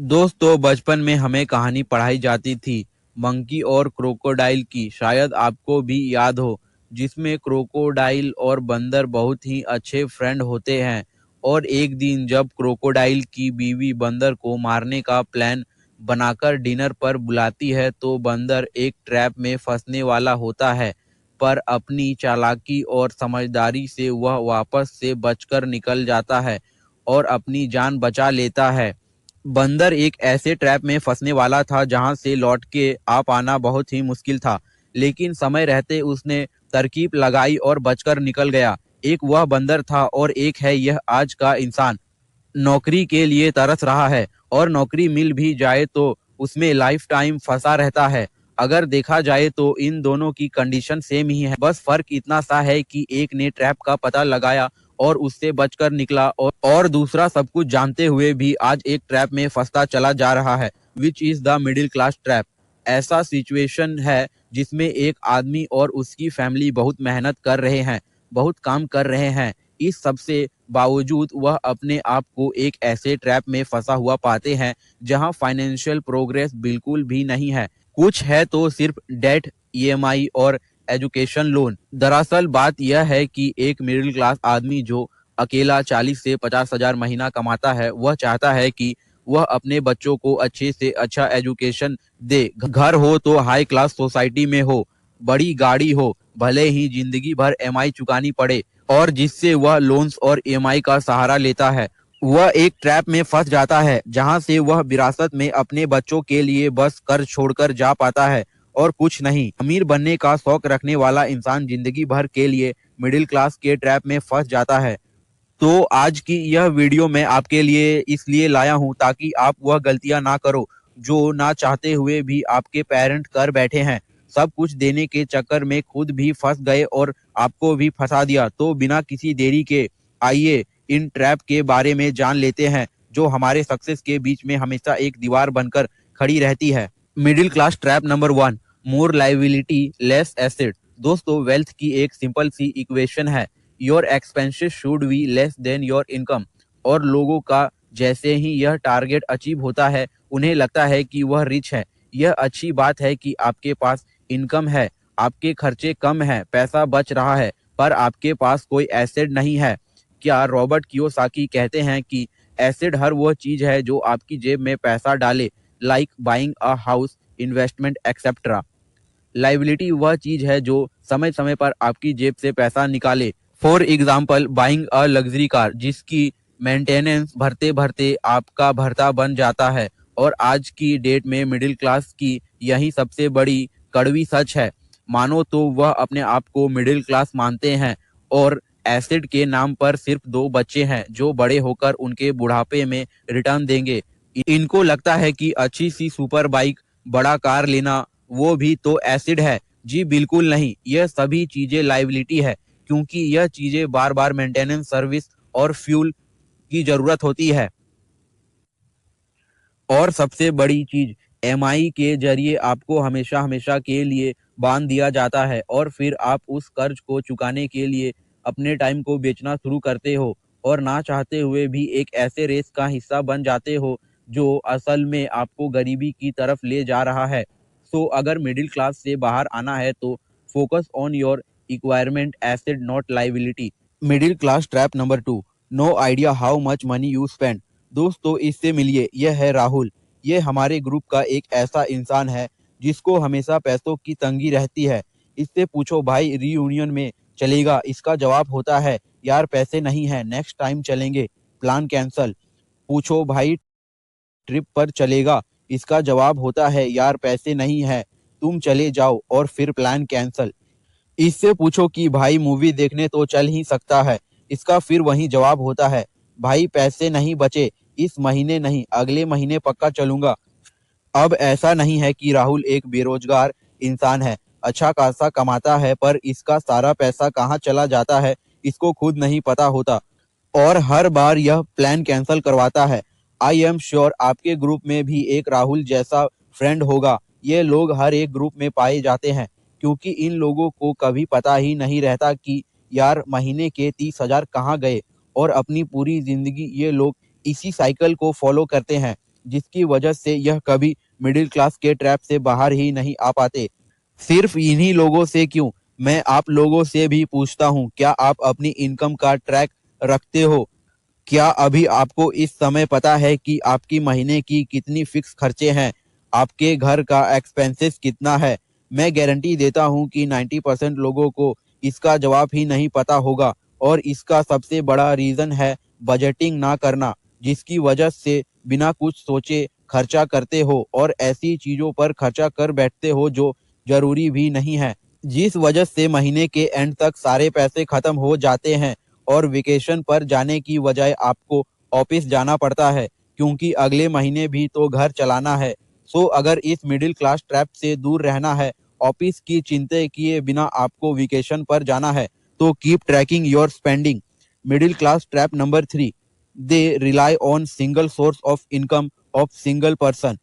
दोस्तों, बचपन में हमें कहानी पढ़ाई जाती थी मंकी और क्रोकोडाइल की, शायद आपको भी याद हो, जिसमें क्रोकोडाइल और बंदर बहुत ही अच्छे फ्रेंड होते हैं। और एक दिन जब क्रोकोडाइल की बीवी बंदर को मारने का प्लान बनाकर डिनर पर बुलाती है, तो बंदर एक ट्रैप में फंसने वाला होता है, पर अपनी चालाकी और समझदारी से वह वापस से बचकर निकल जाता है और अपनी जान बचा लेता है। बंदर एक ऐसे ट्रैप में फंसने वाला था जहां से लौट के आ पाना बहुत ही मुश्किल था, लेकिन समय रहते उसने तरकीब लगाई और बचकर निकल गया। एक वह बंदर था और एक है यह आज का इंसान, नौकरी के लिए तरस रहा है और नौकरी मिल भी जाए तो उसमें लाइफ टाइम फंसा रहता है। अगर देखा जाए तो इन दोनों की कंडीशन सेम ही है, बस फर्क इतना सा है कि एक ने ट्रैप का पता लगाया और उससे बचकर निकला और दूसरा सब कुछ जानते हुए भी आज एक ट्रैप में फंसता चला जा रहा है, which is the middle class trap. ऐसा सिचुएशन है जिसमें एक आदमी और उसकी फैमिली बहुत मेहनत कर रहे हैं, बहुत काम कर रहे हैं, इस सब से बावजूद वह अपने आप को एक ऐसे ट्रैप में फंसा हुआ पाते हैं जहां फाइनेंशियल प्रोग्रेस बिल्कुल भी नहीं है। कुछ है तो सिर्फ डेट, ईएमआई और एजुकेशन लोन। दरअसल बात यह है कि एक मिडिल क्लास आदमी जो अकेला 40 से 50 हजार महीना कमाता है, वह चाहता है कि वह अपने बच्चों को अच्छे से अच्छा एजुकेशन दे। घर हो तो हाई क्लास सोसाइटी में हो, बड़ी गाड़ी हो, भले ही जिंदगी भर एमआई चुकानी पड़े, और जिससे वह लोन्स और ईएमआई का सहारा लेता है। वह एक ट्रैप में फंस जाता है जहां से वह विरासत में अपने बच्चों के लिए बस कर्ज छोड़कर जा पाता है और कुछ नहीं। अमीर बनने का शौक रखने वाला इंसान जिंदगी भर के लिए मिडिल क्लास के ट्रैप में फंस जाता है। तो आज की यह वीडियो मैं आपके लिए इसलिए लाया हूं ताकि आप वह गलतियां ना करो जो ना चाहते हुए भी आपके पेरेंट कर बैठे हैं। सब कुछ देने के चक्कर में खुद भी फंस गए और आपको भी फंसा दिया। तो बिना किसी देरी के आइए इन ट्रैप के बारे में जान लेते हैं जो हमारे सक्सेस के बीच में हमेशा एक दीवार बनकर खड़ी रहती है। मिडिल क्लास ट्रैप नंबर 1, मोर लाइबिलिटी लेस एसेट। दोस्तों, वेल्थ की एक सिंपल सी इक्वेशन है, your expenses should be less than your income. और लोगों का जैसे ही यह टारगेट अचीव होता है, उन्हें लगता है कि वह रिच है। यह अच्छी बात है कि आपके पास इनकम है, आपके खर्चे कम हैं, पैसा बच रहा है, पर आपके पास कोई एसेट नहीं है। क्या रॉबर्ट कियोसाकी कहते हैं कि एसेट हर वह चीज है जो आपकी जेब में पैसा डाले, like buying a house, investment etcetera. Liability वह चीज है जो समय समय पर आपकी जेब से पैसा निकाले। For example, buying a luxury car, जिसकी मेंटेनेंस भरते भरते आपका भरता बन जाता है। और आज की डेट में मिडिल क्लास की यही सबसे बड़ी कड़वी सच है। मानो तो वह अपने आप को मिडिल क्लास मानते हैं और एसिड के नाम पर सिर्फ 2 बच्चे हैं जो बड़े होकर उनके बुढ़ापे में रिटर्न देंगे। इनको लगता है कि अच्छी सी सुपर बाइक, बड़ा कार लेना, वो भी तो एसिड है। जी बिल्कुल नहीं, यह सभी चीजें लाइबिलिटी है, क्योंकि यह चीजें बार बार मेंटेनेंस, सर्विस और फ्यूल की जरूरत होती है। और सबसे बड़ी चीज, एमआई के जरिए आपको हमेशा हमेशा के लिए बांध दिया जाता है और फिर आप उस कर्ज को चुकाने के लिए अपने टाइम को बेचना शुरू करते हो और ना चाहते हुए भी एक ऐसे रेस का हिस्सा बन जाते हो जो असल में आपको गरीबी की तरफ ले जा रहा है। सो अगर मिडिल क्लास से बाहर आना है तो focus on your environment, asset not liability. Middle class trap number 2, no idea how much money you spend. दोस्तों, इससे मिलिए, यह है राहुल। ये हमारे ग्रुप का एक ऐसा इंसान है जिसको हमेशा पैसों की तंगी रहती है। इससे पूछो भाई रीयूनियन में चलेगा, इसका जवाब होता है यार पैसे नहीं है, नेक्स्ट टाइम चलेंगे, प्लान कैंसल। पूछो भाई ट्रिप पर चलेगा, इसका जवाब होता है यार पैसे नहीं है, तुम चले जाओ, और फिर प्लान कैंसल। इससे पूछो कि भाई मूवी देखने तो चल ही सकता है, इसका फिर वही जवाब होता है भाई पैसे नहीं बचे, इस महीने नहीं, अगले महीने पक्का चलूंगा। अब ऐसा नहीं है कि राहुल एक बेरोजगार इंसान है, अच्छा खासा कमाता है, पर इसका सारा पैसा कहाँ चला जाता है इसको खुद नहीं पता होता और हर बार यह प्लान कैंसिल करवाता है। आई एम श्योर आपके ग्रुप में भी एक राहुल जैसा फ्रेंड होगा। ये लोग हर एक ग्रुप में पाए जाते हैं, क्योंकि इन लोगों को कभी पता ही नहीं रहता कि यार महीने के 30 हजार कहाँ गए, और अपनी पूरी जिंदगी ये लोग इसी साइकिल को फॉलो करते हैं। जिसकी वजह से यह कभी मिडिल क्लास के ट्रैप से बाहर ही नहीं आ पाते। सिर्फ इन्हीं लोगों से क्यों, मैं आप लोगों से भी पूछता हूँ, क्या आप अपनी इनकम का ट्रैक रखते हो? क्या अभी आपको इस समय पता है कि आपकी महीने की कितनी फिक्स खर्चे हैं? आपके घर का एक्सपेंसेस कितना है? मैं गारंटी देता हूँ कि 90% लोगों को इसका जवाब ही नहीं पता होगा, और इसका सबसे बड़ा रीज़न है बजटिंग ना करना, जिसकी वजह से बिना कुछ सोचे खर्चा करते हो और ऐसी चीज़ों पर खर्चा कर बैठते हो जो ज़रूरी भी नहीं है, जिस वजह से महीने के एंड तक सारे पैसे खत्म हो जाते हैं और वेकेशन पर जाने की बजाय आपको ऑफिस जाना पड़ता है, क्योंकि अगले महीने भी तो घर चलाना है। सो अगर इस मिडिल क्लास ट्रैप से दूर रहना है, ऑफिस की चिंता किए बिना आपको वेकेशन पर जाना है, तो keep trekking your spending. Middle class trap number 3, they rely on single source of income of single person.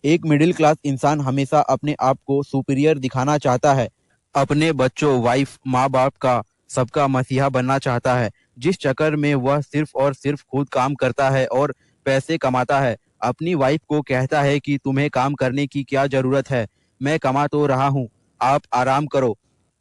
एक मिडिल क्लास इंसान हमेशा अपने आप को सुपीरियर दिखाना चाहता है, अपने बच्चों, वाइफ, माँ बाप का सबका मसीहा बनना चाहता है, जिस चक्कर में वह सिर्फ और सिर्फ खुद काम करता है और पैसे कमाता है। अपनी वाइफ को कहता है कि तुम्हें काम करने की क्या जरूरत है, मैं कमा तो रहा हूँ, आप आराम करो,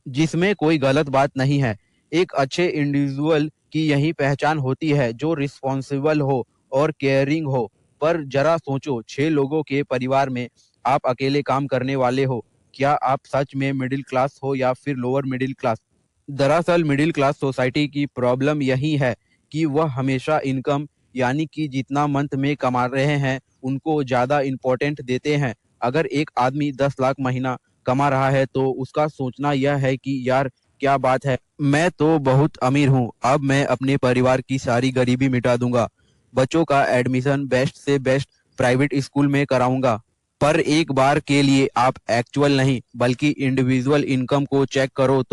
जिसमें कोई गलत बात नहीं है। एक अच्छे इंडिविजुअल की यही पहचान होती है, जो रिस्पॉन्सिबल हो और केयरिंग हो। पर जरा सोचो, 6 लोगों के परिवार में आप अकेले काम करने वाले हो। क्या आप सच में मिडिल क्लास हो या फिर लोअर मिडिल क्लास? दरअसल मिडिल क्लास सोसाइटी की प्रॉब्लम यही है कि वह हमेशा इनकम, यानी कि जितना मंथ में कमा रहे हैं उनको ज़्यादा इम्पोर्टेंट देते हैं। अगर एक आदमी 10 लाख महीना कमा रहा है तो उसका सोचना यह है कि यार क्या बात है, मैं तो बहुत अमीर हूँ, अब मैं अपने परिवार की सारी गरीबी मिटा दूंगा, बच्चों का एडमिशन बेस्ट से बेस्ट प्राइवेट स्कूल में कराऊंगा। पर एक बार के लिए आप एक्चुअल नहीं बल्कि इंडिविजुअल इनकम को चेक करो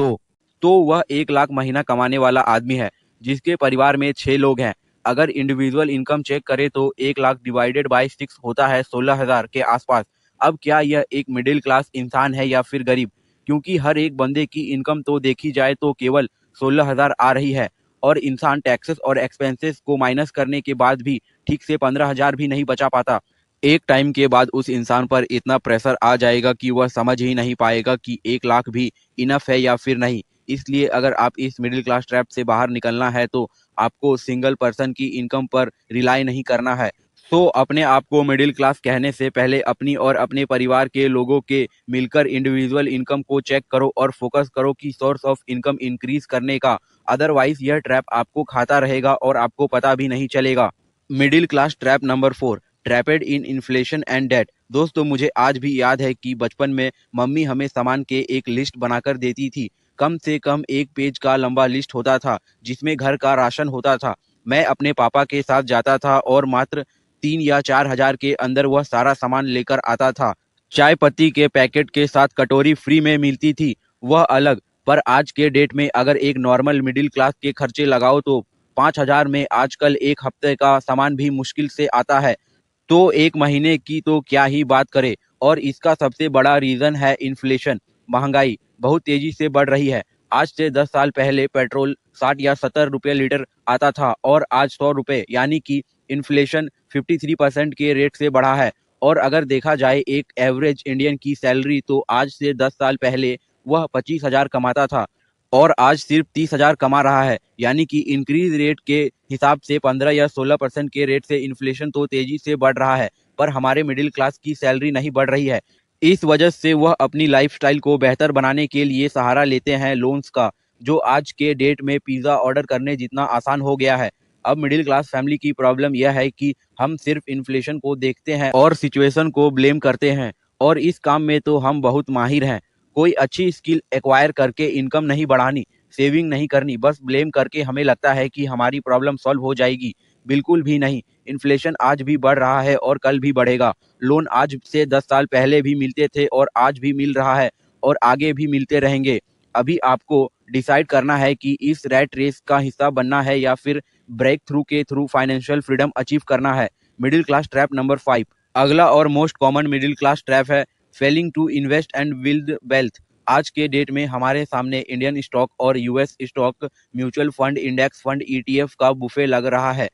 तो वह 1 लाख महीना कमाने वाला आदमी है, जिसके परिवार में 6 लोग हैं। अगर इंडिविजुअल इनकम चेक करें तो 1 लाख डिवाइडेड बाई 6 होता है 16,000 के आसपास। अब क्या यह एक मिडिल क्लास इंसान है या फिर गरीब? क्योंकि हर एक बंदे की इनकम तो देखी जाए तो केवल 16,000 आ रही है, और इंसान टैक्सेस और एक्सपेंसेस को माइनस करने के बाद भी ठीक से 15,000 भी नहीं बचा पाता। एक टाइम के बाद उस इंसान पर इतना प्रेशर आ जाएगा कि वह समझ ही नहीं पाएगा कि 1 लाख भी इनफ है या फिर नहीं। इसलिए अगर आप इस मिडिल क्लास ट्रैप से बाहर निकलना है तो आपको सिंगल पर्सन की इनकम पर रिलाई नहीं करना है। तो अपने आप को मिडिल क्लास कहने से पहले अपनी और अपने परिवार के लोगों के मिलकर इंडिविजुअल इनकम को चेक करो और फोकस करो कि सोर्स ऑफ इनकम इंक्रीज करने का। अदरवाइज यह ट्रैप आपको खाता रहेगा और आपको पता भी नहीं चलेगा। Middle class trap number 4, trapped in inflation and debt. दोस्तों, मुझे आज भी याद है कि बचपन में मम्मी हमें सामान के एक लिस्ट बनाकर देती थी। कम से कम 1 पेज का लंबा लिस्ट होता था जिसमें घर का राशन होता था। मैं अपने पापा के साथ जाता था और मात्र 3 या 4 हजार के अंदर वह सारा सामान लेकर आता था। चाय पत्ती के पैकेट के साथ कटोरी फ्री में मिलती थी, वह अलग। पर आज के डेट में अगर एक नॉर्मल मिडिल क्लास के खर्चे लगाओ तो 5,000 में आजकल एक हफ्ते का सामान भी मुश्किल से आता है, तो एक महीने की तो क्या ही बात करें। और इसका सबसे बड़ा रीजन है इन्फ्लेशन। महंगाई बहुत तेजी से बढ़ रही है। आज से 10 साल पहले पेट्रोल 60 या 70 रुपए लीटर आता था और आज 100 रुपए, यानी कि इन्फ्लेशन 53% के रेट से बढ़ा है। और अगर देखा जाए एक एवरेज इंडियन की सैलरी, तो आज से 10 साल पहले वह 25,000 कमाता था और आज सिर्फ 30,000 कमा रहा है, यानी कि इंक्रीज रेट के हिसाब से 15 या 16% के रेट से इन्फ्लेशन तो तेजी से बढ़ रहा है, पर हमारे मिडिल क्लास की सैलरी नहीं बढ़ रही है। इस वजह से वह अपनी लाइफस्टाइल को बेहतर बनाने के लिए सहारा लेते हैं लोन्स का, जो आज के डेट में पिज्ज़ा ऑर्डर करने जितना आसान हो गया है। अब मिडिल क्लास फैमिली की प्रॉब्लम यह है कि हम सिर्फ इन्फ्लेशन को देखते हैं और सिचुएशन को ब्लेम करते हैं, और इस काम में तो हम बहुत माहिर हैं। कोई अच्छी स्किल एक्वायर करके इनकम नहीं बढ़ानी, सेविंग नहीं करनी, बस ब्लेम करके हमें लगता है कि हमारी प्रॉब्लम सॉल्व हो जाएगी। बिल्कुल भी नहीं। इन्फ्लेशन आज भी बढ़ रहा है और कल भी बढ़ेगा। लोन आज से 10 साल पहले भी मिलते थे और आज भी मिल रहा है और आगे भी मिलते रहेंगे। अभी आपको डिसाइड करना है कि इस रैट रेस का हिस्सा बनना है या फिर ब्रेक थ्रू के थ्रू फाइनेंशियल फ्रीडम अचीव करना है। मिडिल क्लास ट्रैप नंबर 5, अगला और most common middle class trap है failing to invest and build wealth. आज के डेट में हमारे सामने इंडियन स्टॉक और US stock, mutual fund, index fund, ETF का बुफे लग रहा है।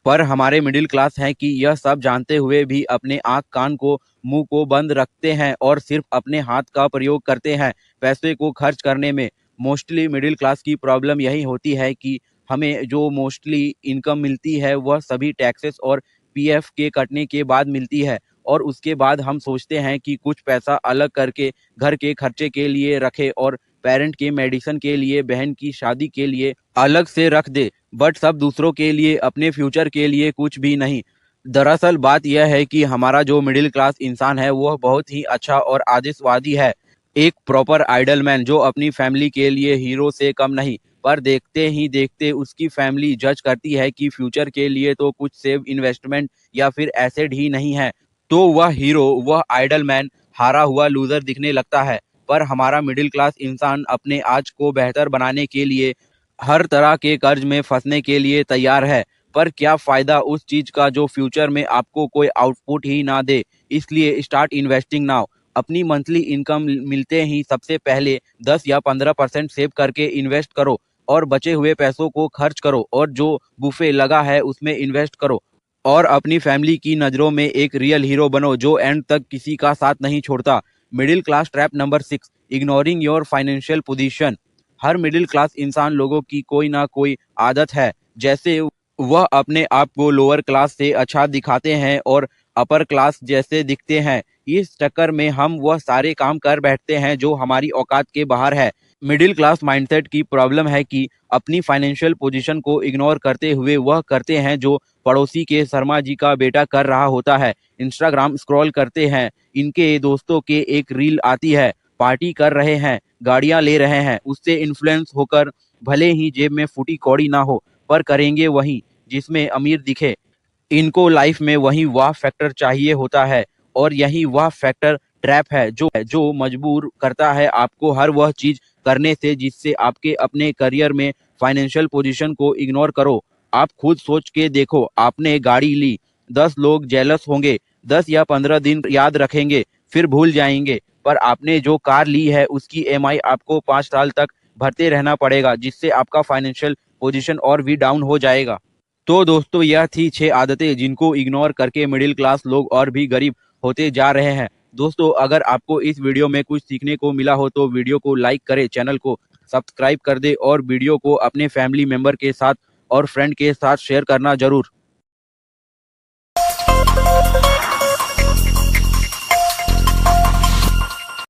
पर हमारे मिडिल क्लास हैं कि यह सब जानते हुए भी अपने आँख कान को मुंह को बंद रखते हैं और सिर्फ अपने हाथ का प्रयोग करते हैं पैसे को खर्च करने में। मोस्टली मिडिल क्लास की प्रॉब्लम यही होती है कि हमें जो मोस्टली इनकम मिलती है वह सभी टैक्सेस और पीएफ के कटने के बाद मिलती है और उसके बाद हम सोचते हैं कि कुछ पैसा अलग करके घर के खर्चे के लिए रखे और पेरेंट के मेडिसिन के लिए, बहन की शादी के लिए अलग से रख दे, बट सब दूसरों के लिए, अपने फ्यूचर के लिए कुछ भी नहीं। दरअसल बात यह है कि हमारा जो मिडिल क्लास इंसान है वह बहुत ही अच्छा और आदर्शवादी है, एक प्रॉपर आइडल मैन जो अपनी फैमिली के लिए हीरो से कम नहीं। पर देखते ही देखते उसकी फैमिली जज करती है कि फ्यूचर के लिए तो कुछ सेव, इन्वेस्टमेंट या फिर एसेट ही नहीं है, तो वह हीरो, वह आइडल मैन हारा हुआ लूजर दिखने लगता है। पर हमारा मिडिल क्लास इंसान अपने आज को बेहतर बनाने के लिए हर तरह के कर्ज में फंसने के लिए तैयार है। पर क्या फायदा उस चीज का जो फ्यूचर में आपको कोई आउटपुट ही ना दे। इसलिए स्टार्ट इन्वेस्टिंग नाउ। अपनी मंथली इनकम मिलते ही सबसे पहले 10 या 15% सेव करके इन्वेस्ट करो और बचे हुए पैसों को खर्च करो और जो बुफे लगा है उसमें इन्वेस्ट करो और अपनी फैमिली की नज़रों में एक रियल हीरो बनो जो एंड तक किसी का साथ नहीं छोड़ता। Middle class trap number 6, ignoring your financial position. Her middle class इंसान लोगों की कोई ना कोई आदत है, जैसे वह अपने आप को लोअर क्लास से अच्छा दिखाते हैं और अपर क्लास जैसे दिखते हैं। इस चक्कर में हम वह सारे काम कर बैठते हैं जो हमारी औकात के बाहर है। मिडिल क्लास माइंडसेट की प्रॉब्लम है कि अपनी फाइनेंशियल पोजीशन को इग्नोर करते हुए वह करते हैं जो पड़ोसी के शर्मा जी का बेटा कर रहा होता है। इंस्टाग्राम स्क्रॉल करते हैं, इनके दोस्तों के एक रील आती है, पार्टी कर रहे हैं, गाड़ियां ले रहे हैं, उससे इन्फ्लुएंस होकर भले ही जेब में फूटी कौड़ी ना हो पर करेंगे वही जिसमें अमीर दिखे। इनको लाइफ में वही वाह फैक्टर चाहिए होता है और यही वाह फैक्टर ट्रैप है जो मजबूर करता है आपको हर वह चीज करने से जिससे आपके अपने करियर में फाइनेंशियल पोजीशन को इग्नोर करो। आप खुद सोच के देखो, आपने गाड़ी ली, 10 लोग जेलस होंगे, 10 या 15 दिन याद रखेंगे फिर भूल जाएंगे, पर आपने जो कार ली है उसकी ईएमआई आपको 5 साल तक भरते रहना पड़ेगा जिससे आपका फाइनेंशियल पोजीशन और भी डाउन हो जाएगा। तो दोस्तों यह थी 6 आदतें जिनको इग्नोर करके मिडिल क्लास लोग और भी गरीब होते जा रहे हैं। दोस्तों अगर आपको इस वीडियो में कुछ सीखने को मिला हो तो वीडियो को लाइक करें, चैनल को सब्सक्राइब कर दे और वीडियो को अपने फैमिली मेंबर के साथ और फ्रेंड के साथ शेयर करना जरूर।